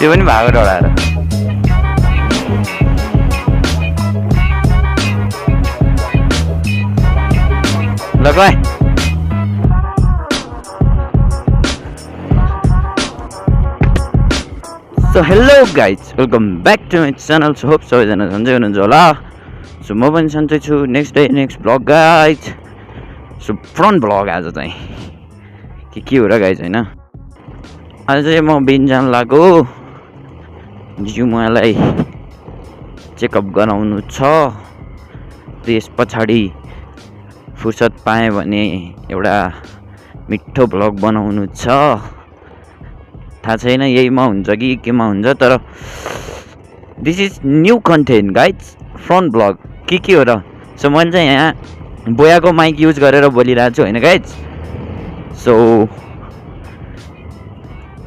त्यो पनि भागो डढाएर ल गए so hello guys welcome back to my channel so hope सबैजना सन्चै हुनुहुन्छ होला सो म पनि सन्चै छु next day next vlog guys so front vlog आज चाहिँ के हो र गाइज होइन आज चाहिँ म बेन्जान लागेको जिउमालाई चेकअप गराउनु छ त्यस पछाडि फुर्सद पाएँ भने एउटा मिठो ब्लग बनाउनु छ थाहा छैन यहीमा हुन्छ कि केमा हुन्छ तर this is new content guys front blog के हो र सो मैले चाहिँ यहाँ बोयाको माइक युज गरेर बोलिरहेको छु होइन गाइज सो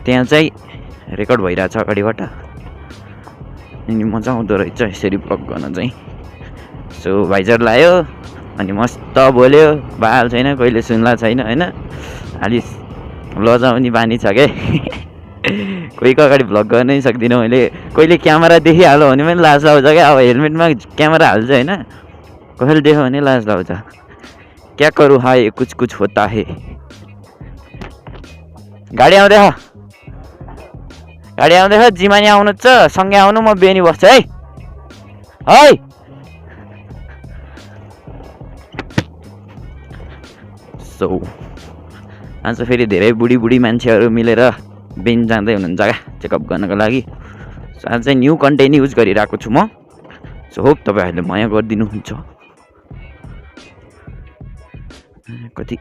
त्यहाँ चाहिँ रेकर्ड भइरहेछ अगाडिबाट अनि मजा आउँदो रहेछ यसरी ब्लग गर्न चाहिँ सो भाइजर लायो अनि मस्त बोल्यो बाल छैन कहिले सुन्ला छैन होइन अलि लजाउने बानी छ क्या कोहीको अगाडि भ्लग गर्नै सक्दिनँ मैले कहिले क्यामेरा देखिहाल्यो भने पनि लाज लाउँछ क्या अब हेलमेटमा क्यामेरा हाल्छ होइन कसैले देख्यो भने लाज लाउँछ क्या करू हाय कुछ होता है गाडी आउँदैछ जिमानी आउनु छ सँगै आउनु म बेनी बस्छु है सो आज फेरि धेरै बुढी मान्छेहरू मिलेर बेन जाँदै हुनुहुन्छ क्या चेकअप गर्नको लागि सो आज चाहिँ न्यू कन्टेन्ट युज गरिरहेको छु म सो होप तपाईँहरूले माया गरिदिनुहुन्छ कति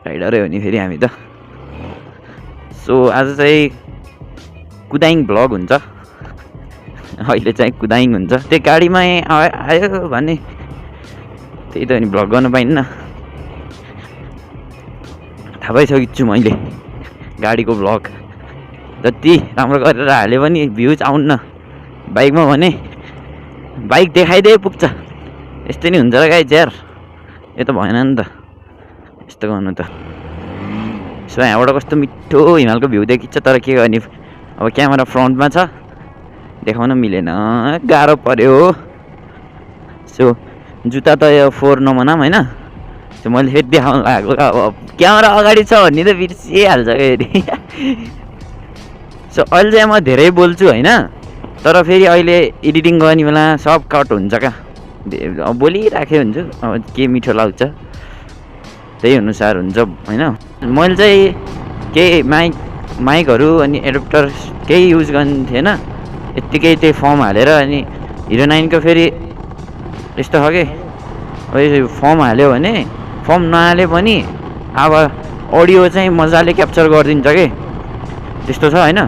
राइडरै हो नि फेरि हामी त सो आज चाहिँ कुदाइङ भ्लग हुन्छ अहिले चाहिँ कुदाइङ हुन्छ त्यो गाडीमै आयो भने त्यही त नि भ्लग गर्न पाइन्न थाहा पाइसकेको छु मैले गाडीको भ्लग जति राम्रो गरेर हाल्यो भने भ्युज आउन्न बाइकमा भने बाइक देखाइदिए पुग्छ यस्तै नि हुन्छ र गाइज यार यो त भएन नि त यस्तो गर्नु त सो यहाँबाट कस्तो मिठो हिमालको भ्यू देखिन्छ तर के गर्ने अब क्यामेरा फ्रन्टमा छ देखाउन मिलेन गाह्रो पर्यो सो जुत्ता त यो 4 नमनाम होइन सो मैले फेरि देखाउनु लागेको अब क्यामेरा अगाडि छ भन्ने त बिर्सिहाल्छ फेरि सो अहिले चाहिँ म धेरै बोल्छु होइन तर फेरि अहिले एडिटिङ गर्ने बेला सब कट हुन्छ क्या अब बोलिराखेको हुन्छु अब के मिठो लाग्छ त्यही अनुसार हुन्छ होइन मैले चाहिँ केही माइकहरू अनि एडप्टर केही युज गर्ने थिएन यत्तिकै त्यही फर्म हालेर अनि Hero9 को फेरि यस्तो छ कि फर्म हाल्यो भने फर्म नहाले पनि अब अडियो चाहिँ मजाले क्याप्चर गरिदिन्छ कि त्यस्तो छ होइन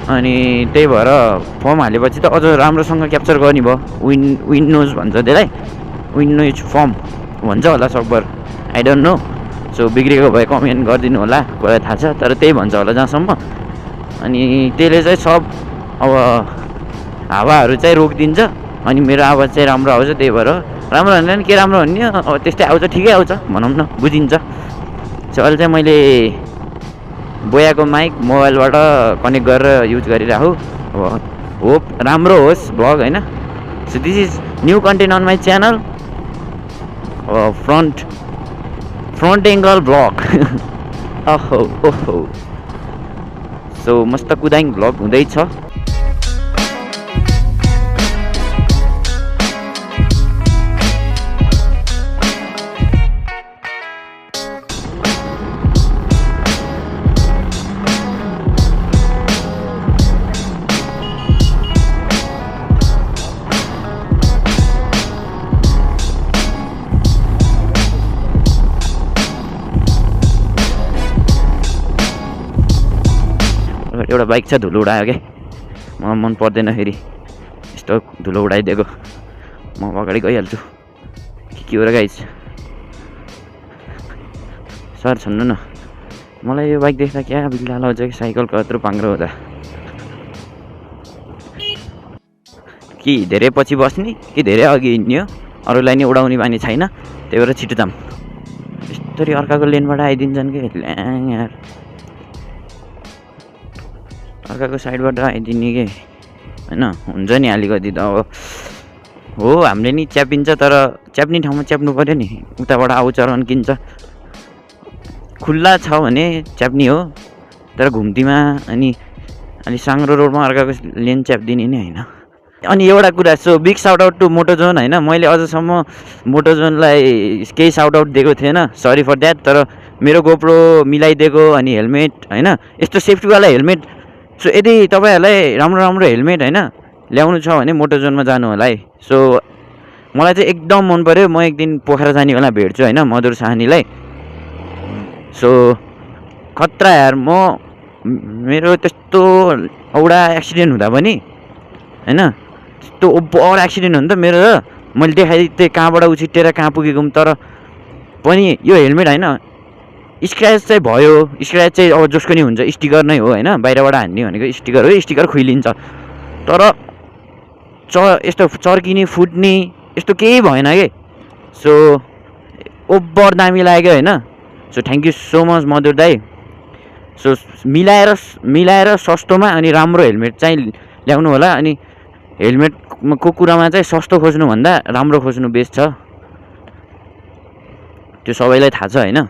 अनि त्यही भएर फर्म हालेपछि त अझ राम्रोसँग क्याप्चर गर्ने भयो विन्डोज भन्छ त्यसलाई विन्डोज फर्म भन्छ होला सकभर आई डोन्ट नो सो बिग्रेको भए कमेन्ट गरिदिनु होला कसलाई थाहा छ तर त्यही भन्छ होला जहाँसम्म अनि त्यसले चाहिँ सब अब हावाहरू चाहिँ रोकिदिन्छ अनि मेरो आवाज चाहिँ राम्रो आउँछ त्यही भएर राम्रो भन्दैन के राम्रो भन्ने अब त्यस्तै आउँछ ठिकै आउँछ भनौँ न बुझिन्छ सो अहिले चाहिँ मैले बोयाको माइक मोबाइलबाट कनेक्ट गरेर युज गरिरहेको अब होप राम्रो होस् भ्लग होइन so this is new content on my channel front angle vlog ओहो सो मस्त कुदाइङ भ्लग हुँदैछ एउटा बाइक छ धुलो उडायो के मलाई मन पर्दैन फेरि यस्तो धुलो उडाइदिएको म अगाडि गइहाल्छु के हो र गाइज सर छन्नु न मलाई यो बाइक देख्दा क्या बिल्ला लाउँछ कि साइकलको यत्रो पाङ्रो हुँदा कि धेरै पछि बस्ने कि धेरै अघि हिँड्ने हो अरूलाई नि उडाउने बानी छैन त्यही भएर छिटो जाम यस्तरी अर्काको लेनबाट आइदिन्छन् कि ल्याङ यार अर्काको साइडबाट आइदिने कि होइन हुन्छ नि अलिकति त अब हो हामीले नि च्यापिन्छ तर च्याप्ने ठाउँमा च्याप्नु पऱ्यो नि उताबाट आउँछ रन्किन्छ खुल्ला छ भने च्याप्ने हो तर घुम्तीमा अनि अलि साङ्ग्रो रोडमा अर्काको लेन च्याप्दिने नै होइन अनि एउटा कुरा so big shout out to Motozone होइन मैले अझसम्म मोटोजोनलाई केही साउट आउट दिएको थिएन सरी फर द्याट तर मेरो गोप्रो मिलाइदिएको अनि हेलमेट होइन यस्तो सेफ्टीवाला हेलमेट सो यदि तपाईँहरूलाई राम्रो राम्रो हेलमेट होइन ल्याउनु छ भने मोटोजोनमा जानु होला है सो मलाई चाहिँ एकदम मन पऱ्यो म एक दिन पोखरा जाने बेला भेट्छु होइन मधुर साहनीलाई सो खतरा यार मेरो त्यस्तो औडा एक्सिडेन्ट हुँदा पनि होइन त्यस्तो ओभर एक्सिडेन्ट हो नि त मेरो मैले देखाइदिएँ कहाँबाट उछिटेर कहाँ पुगेको तर पनि यो हेलमेट होइन स्क्रैच चाहिँ भयो स्क्रैच चाहिँ अब जसको नि हुन्छ स्टिकर नै हो होइन बाहिरबाट हान्ने भनेको स्टिकर हो स्टिकर खुइलिन्छ तर यस्तो चर्किने फुट्ने यस्तो केही भएन के सो ओभर दामी लाग्यो होइन so thank you so much मधुर दाई सो मिलाएर सस्तोमा अनि राम्रो हेलमेट चाहिँ ल्याउनु होला अनि हेलमेटको कुरामा चाहिँ सस्तो खोज्नुभन्दा राम्रो खोज्नु बेस्ट छ त्यो सबैलाई थाहा छ होइन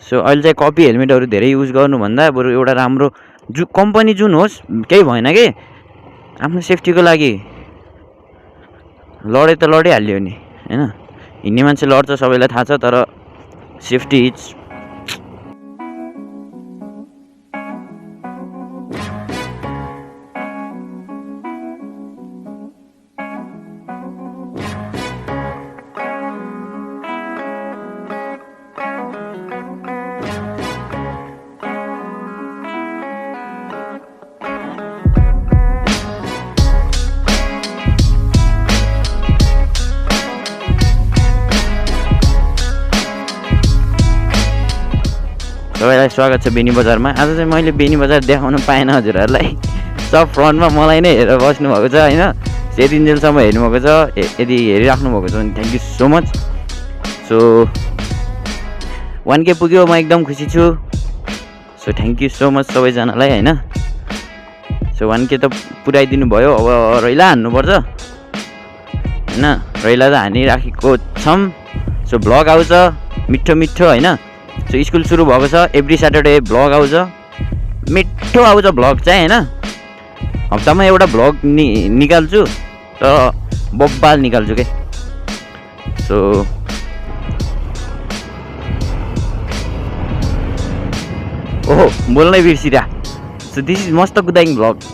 सो अहिले चाहिँ कपी हेलमेटहरू धेरै युज गर्नुभन्दा बरु एउटा राम्रो कम्पनी जुन होस् केही भएन कि आफ्नो सेफ्टीको लागि लडे त लडिहाल्यो नि होइन हिँड्ने मान्छे लड्छ सबैलाई थाहा छ तर सेफ्टी इज तपाईँलाई स्वागत छ बेनी बजारमा आज चाहिँ मैले बेनी बजार देखाउन पाएन हजुरहरूलाई सब फ्रन्टमा मलाई नै हेरेर बस्नुभएको छ होइन यतिन्जेलसम्म हेर्नुभएको छ यदि हेरिराख्नु भएको छ भने thank you so much so 1K पुग्यो म एकदम खुसी छु so thank you so much सबैजनालाई होइन सो 1K त पुऱ्याइदिनु भयो अब रैला हान्नुपर्छ होइन रैला त हानिराखेको छौँ सो भ्लग आउँछ मिठो मिठो होइन सो स्कुल सुरु भएको छ एभ्री स्याटरडे भ्लग आउँछ मिठो आउँछ भ्लग चाहिँ होइन हप्तामा एउटा भ्लग निकाल्छु तर बब्बाल निकाल्छु के सो ओहो बोल्नै बिर्सिरा सो दिस इज मस्त कुदाइङ भ्लग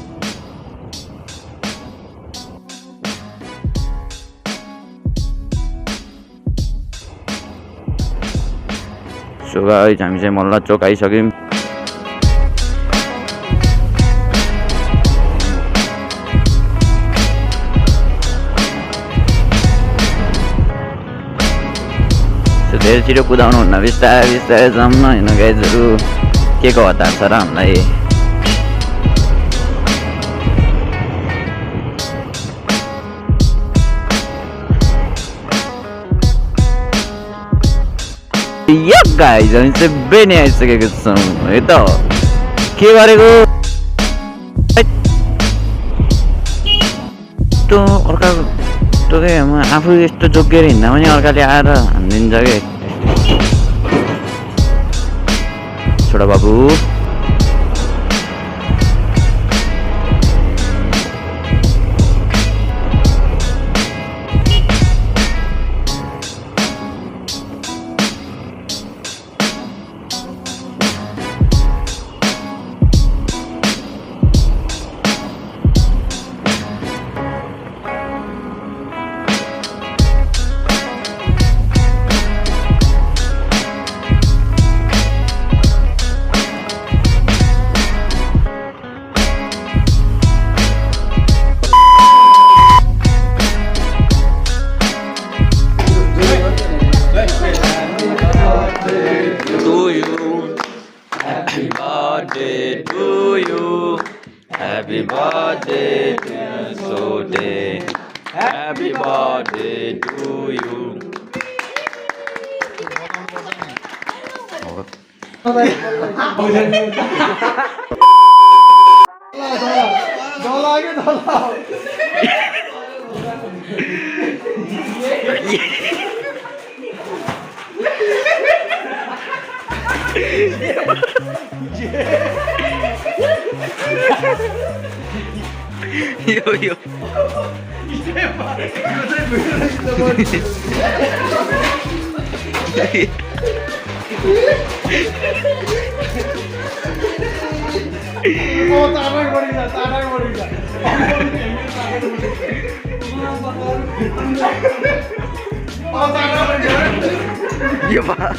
सो गाइस हामी चाहिँ मल्ल चोक आइसक्यौँ सो धेरै छिटो कुदाउनु हुन्न बिस्तारै बिस्तारै जाऊँ न होइन गाइजहरू के को हतार छ र हामीलाई यो गाइज हामी चाहिँ बेनी आइसकेको छौँ है त के गरेको त्यो अर्काको त्यो आफू यस्तो जोगिएर हिँड्दा पनि अर्काले आएर हानिदिन्छ कि छोडा बाबु birthday. Happy birthday to you. Yo. Yo Pak.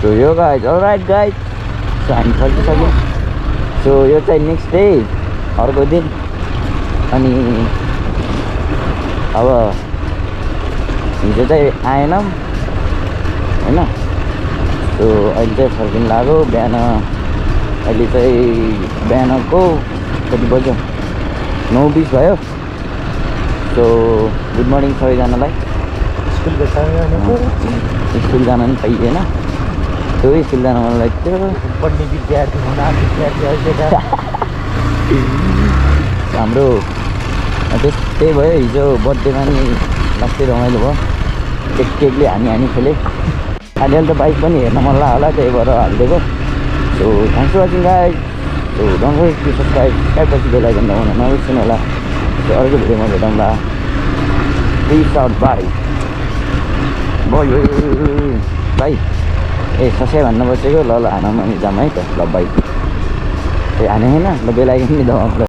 So yo guys, alright guys. So हामी फर्किसक्यौँ. So यो चाहिँ नेक्स्ट डे, अर्को दिन. अनि अब हिजो चाहिँ आएनौँ हैन. सो अहिले चाहिँ फर्किन लाग्यो. बिहान अहिले चाहिँ बिहानको कति बज्यो, 9:20 भयो. सो गुड मर्निङ सबैजनालाई. स्कुल जान नि पाइएन. त्यो स्कुल जान मन लाग्थ्यो. पढ्ने विद्यार्थी हाम्रो त्यही भयो. हिजो बर्थडेमा नि लास्टै रमाइलो भयो. केकले हानी खेलेँ. अलिअलि त बाइक पनि हेर्न मन लाग्यो होला, त्यही भएर हालिदिएको. So thanks for watching guys. So don't forget to subscribe पछि बेल आइकन दबाउन नबिर्सनु होला. सो अर्को भिडियोमा भेटौँला. Peace out. Bye bye. ए ससे भन्न बसेको. ल हान म जाम है त. ल बाई. ए हाने होइन. ल बेल आइकन नि दबाउँ.